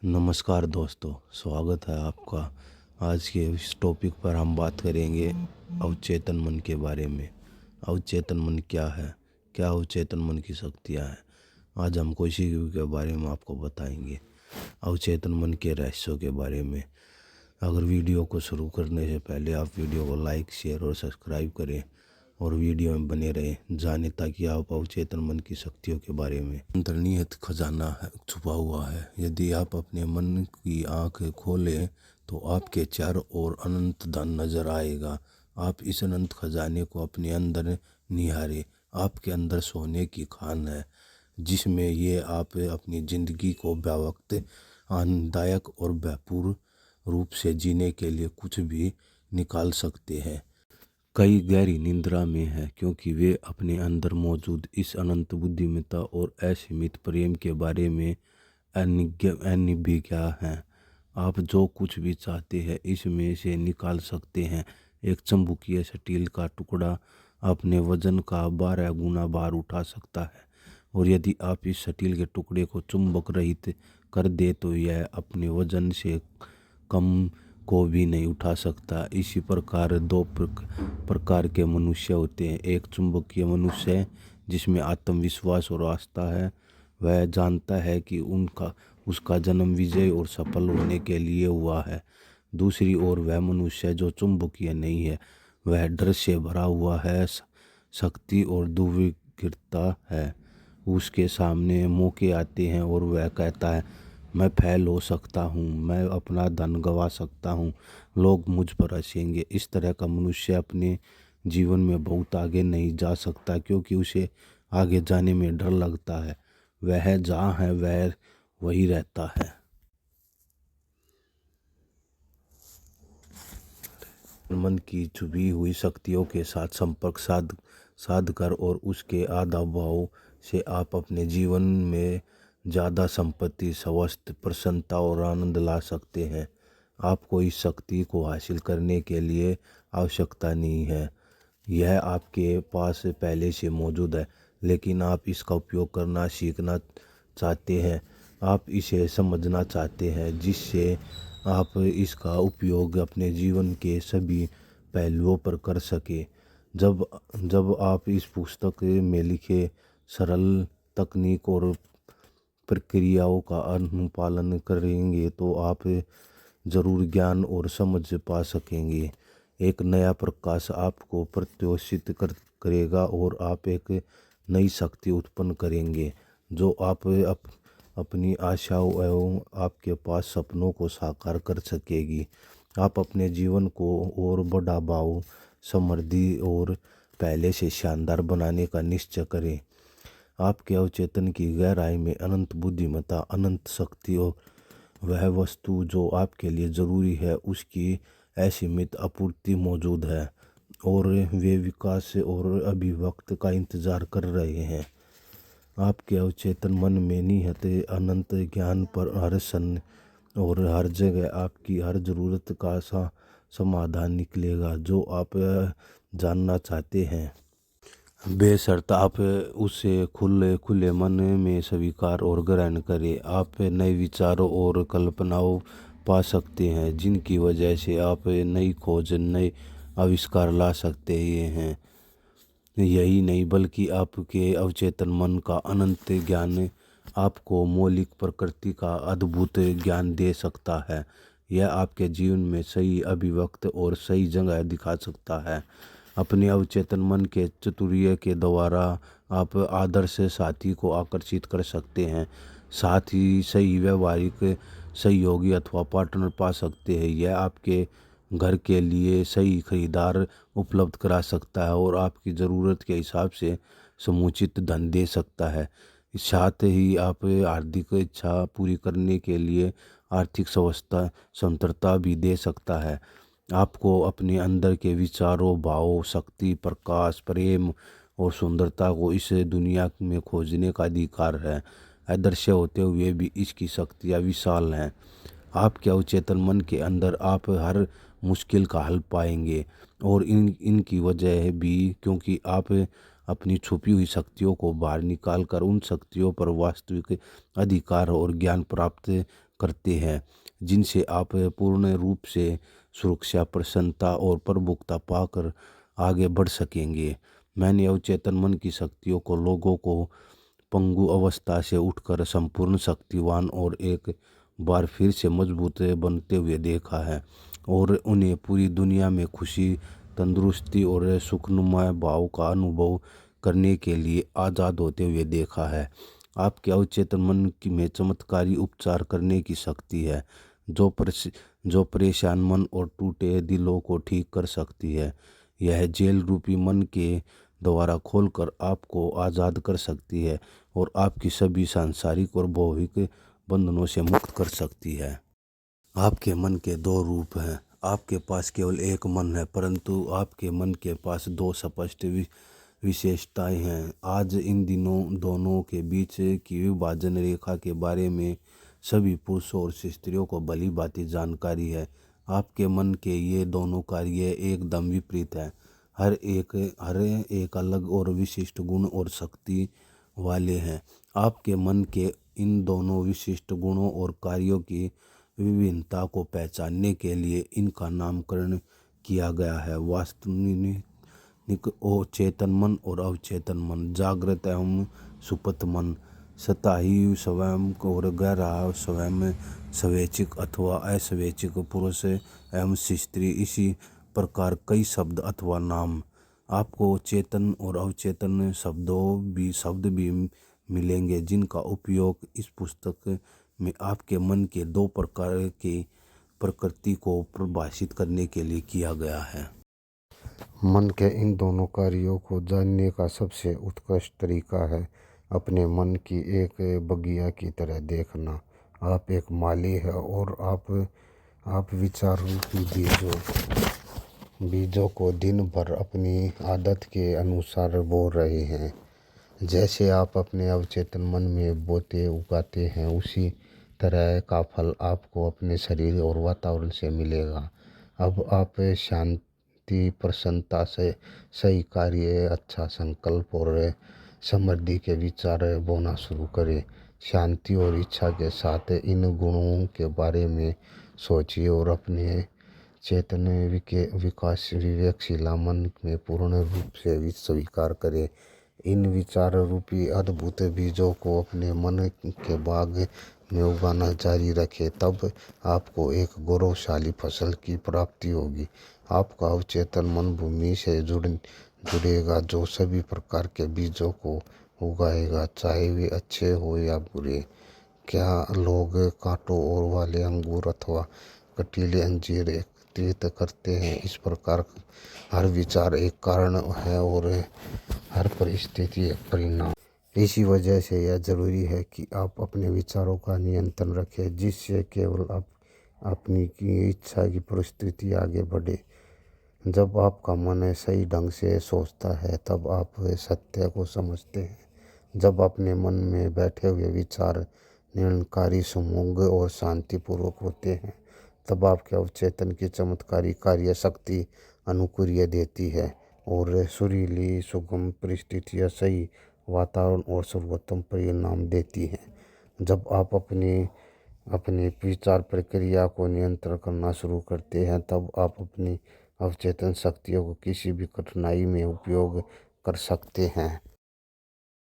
नमस्कार दोस्तों, स्वागत है आपका। आज के इस टॉपिक पर हम बात करेंगे अवचेतन मन के बारे में। अवचेतन मन क्या है, क्या अवचेतन मन की शक्तियाँ हैं, आज हम इसी के बारे में आपको बताएंगे। अवचेतन मन के रहस्यों के बारे में। अगर वीडियो को शुरू करने से पहले आप वीडियो को लाइक, शेयर और सब्सक्राइब करें और वीडियो में बने रहें, जाने ताकि आप अवचेतन मन की शक्तियों के बारे में। अंतर्निहित खजाना है, छुपा हुआ है। यदि आप अपने मन की आँख खोलें तो आपके चारों ओर अनंत धन नजर आएगा। आप इस अनंत खजाने को अपने अंदर निहारें। आपके अंदर सोने की खान है, जिसमें ये आप अपनी ज़िंदगी को बेवक्त, आनंददायक और भरपूर रूप से जीने के लिए कुछ भी निकाल सकते हैं। कई गहरी निंद्रा में है, क्योंकि वे अपने अंदर मौजूद इस अनंत बुद्धिमत्ता और असीमित प्रेम के बारे में अनभिज्ञ हैं। आप जो कुछ भी चाहते हैं इसमें से निकाल सकते हैं। एक चुंबकीय स्टील का टुकड़ा अपने वजन का 12 गुना भार उठा सकता है, और यदि आप इस स्टील के टुकड़े को चुंबक रहित कर दे तो यह अपने वजन से कम को भी नहीं उठा सकता। इसी प्रकार दो प्रकार के मनुष्य होते हैं। एक चुंबकीय मनुष्य जिसमें आत्मविश्वास और आस्था है, वह जानता है कि उसका जन्म विजय और सफल होने के लिए हुआ है। दूसरी ओर वह मनुष्य जो चुंबकीय नहीं है, वह डर से भरा हुआ है, शक्ति और दुर्विघ्नता है। उसके सामने मौके आते हैं और वह कहता है, मैं फेल हो सकता हूँ, मैं अपना धन गंवा सकता हूँ, लोग मुझ पर हंसेंगे। इस तरह का मनुष्य अपने जीवन में बहुत आगे नहीं जा सकता, क्योंकि उसे आगे जाने में डर लगता है। वह जहाँ है वह वही रहता है। मन की छुपी हुई शक्तियों के साथ संपर्क साध कर और उसके आधा भाव से आप अपने जीवन में ज़्यादा संपत्ति, स्वास्थ्य, प्रसन्नता और आनंद ला सकते हैं। आपको इस शक्ति को हासिल करने के लिए आवश्यकता नहीं है, यह आपके पास पहले से मौजूद है, लेकिन आप इसका उपयोग करना सीखना चाहते हैं। आप इसे समझना चाहते हैं, जिससे आप इसका उपयोग अपने जीवन के सभी पहलुओं पर कर सके। जब जब आप इस पुस्तक में लिखे सरल तकनीक और प्रक्रियाओं का अनुपालन करेंगे तो आप ज़रूर ज्ञान और समझ पा सकेंगे। एक नया प्रकाश आपको प्रत्योषित करेगा और आप एक नई शक्ति उत्पन्न करेंगे, जो आप अपनी आशाओं एवं आपके पास सपनों को साकार कर सकेगी। आप अपने जीवन को और बड़ा भाव, समृद्धि और पहले से शानदार बनाने का निश्चय करें। आपके अवचेतन की गहराई में अनंत बुद्धिमत्ता, अनंत शक्ति और वह वस्तु जो आपके लिए ज़रूरी है उसकी असीमित आपूर्ति मौजूद है, और वे विकास और अभिव्यक्त का इंतजार कर रहे हैं। आपके अवचेतन मन में निहित अनंत ज्ञान पर हर क्षण और हर जगह आपकी हर ज़रूरत का समाधान निकलेगा, जो आप जानना चाहते हैं। बेशर्त आप उसे खुले मन में स्वीकार और ग्रहण करें। आप नए विचारों और कल्पनाओं पा सकते हैं, जिनकी वजह से आप नई खोज, नए आविष्कार ला सकते हैं। यही नहीं बल्कि आपके अवचेतन मन का अनंत ज्ञान आपको मौलिक प्रकृति का अद्भुत ज्ञान दे सकता है। यह आपके जीवन में सही अभिव्यक्त और सही जगह दिखा सकता है। अपने अवचेतन मन के चातुर्य के द्वारा आप आदर्श साथी को आकर्षित कर सकते हैं, साथ ही सही व्यवहारिक सहयोगी अथवा पार्टनर पा सकते हैं। यह आपके घर के लिए सही खरीदार उपलब्ध करा सकता है और आपकी ज़रूरत के हिसाब से समुचित धन दे सकता है। साथ ही आप हार्दिक इच्छा पूरी करने के लिए आर्थिक स्वतंत्रता भी दे सकता है। आपको अपने अंदर के विचारों, भावों, शक्ति, प्रकाश, प्रेम और सुंदरता को इस दुनिया में खोजने का अधिकार है। अदृश्य होते हुए भी इसकी शक्तियाँ विशाल हैं। आपके अवचेतन मन के अंदर आप हर मुश्किल का हल पाएंगे, और इनकी वजह भी क्योंकि आप अपनी छुपी हुई शक्तियों को बाहर निकाल कर उन शक्तियों पर वास्तविक अधिकार और ज्ञान प्राप्त करते हैं, जिनसे आप पूर्ण रूप से सुरक्षा, प्रसन्नता और प्रभुत्व पाकर आगे बढ़ सकेंगे। मैंने अवचेतन मन की शक्तियों को लोगों को पंगु अवस्था से उठकर संपूर्ण शक्तिवान और एक बार फिर से मजबूत बनते हुए देखा है, और उन्हें पूरी दुनिया में खुशी, तंदुरुस्ती और सुखनुमा भाव का अनुभव करने के लिए आज़ाद होते हुए देखा है। आपके अवचेतन मन में चमत्कारी उपचार करने की शक्ति है, जो परेशान मन और टूटे दिलों को ठीक कर सकती है। यह जेल रूपी मन के द्वारा खोलकर आपको आज़ाद कर सकती है और आपकी सभी सांसारिक और भौतिक बंधनों से मुक्त कर सकती है। आपके मन के दो रूप हैं। आपके पास केवल एक मन है, परंतु आपके मन के पास दो स्पष्ट विशेषताएं हैं। आज इन दिनों दोनों के बीच की विभाजन रेखा के बारे में सभी पुरुषों और स्त्रियों को भली भांति जानकारी है। आपके मन के ये दोनों कार्य एकदम विपरीत हैं। हर एक अलग और विशिष्ट गुण और शक्ति वाले हैं। आपके मन के इन दोनों विशिष्ट गुणों और कार्यों की विभिन्नता को पहचानने के लिए इनका नामकरण किया गया है। वास्तविक ओ चेतन मन और अवचेतन मन, जागृत एवं सुप्त मन, सताही स्वयं और गहरा स्वयं, स्वैच्छिक अथवा अस्वैच्छिक, पुरुष एवं स्त्री। इसी प्रकार कई शब्द अथवा नाम आपको चेतन और अवचेतन शब्द भी मिलेंगे, जिनका उपयोग इस पुस्तक में आपके मन के दो प्रकार की प्रकृति को परिभाषित करने के लिए किया गया है। मन के इन दोनों कार्यों को जानने का सबसे उत्कृष्ट तरीका है अपने मन की एक बगिया की तरह देखना। आप एक माली है और आप विचार रूपी बीजों को दिन भर अपनी आदत के अनुसार बो रहे हैं। जैसे आप अपने अवचेतन मन में बोते उगाते हैं, उसी तरह का फल आपको अपने शरीर और वातावरण से मिलेगा। अब आप शांति, प्रसन्नता से सही कार्य, अच्छा संकल्प और समृद्धि के विचार बोना शुरू करें। शांति और इच्छा के साथ इन गुणों के बारे में सोचिए और अपने चेतन विकास विवेकशीला मन में पूर्ण रूप से स्वीकार करें। इन विचार रूपी अद्भुत बीजों को अपने मन के बाग में उगाना जारी रखें, तब आपको एक गौरवशाली फसल की प्राप्ति होगी। आपका अवचेतन मन भूमि से जुड़ेगा, जो सभी प्रकार के बीजों को उगाएगा, चाहे वे अच्छे हो या बुरे। क्या लोग कांटों और वाले अंगूर अथवा कटीले अंजीर एकत्रित करते हैं? इस प्रकार हर विचार एक कारण है और हर परिस्थिति एक परिणाम। इसी वजह से यह जरूरी है कि आप अपने विचारों का नियंत्रण रखें, जिससे केवल आप अपनी की इच्छा की परिस्थिति आगे बढ़े। जब आपका मन सही ढंग से सोचता है, तब आप सत्य को समझते हैं। जब अपने मन में बैठे हुए विचार निरंकारी, सुमूंग और शांतिपूर्वक होते हैं, तब आपके अवचेतन की चमत्कारी कार्य शक्ति अनुकूल्य देती है और सुरीली सुगम परिस्थितियाँ सही वातावरण और सर्वोत्तम परिणाम देती हैं। जब आप अपनी विचार प्रक्रिया को नियंत्रण करना शुरू करते हैं, तब आप अपनी अवचेतन शक्तियों को किसी भी कठिनाई में उपयोग कर सकते हैं।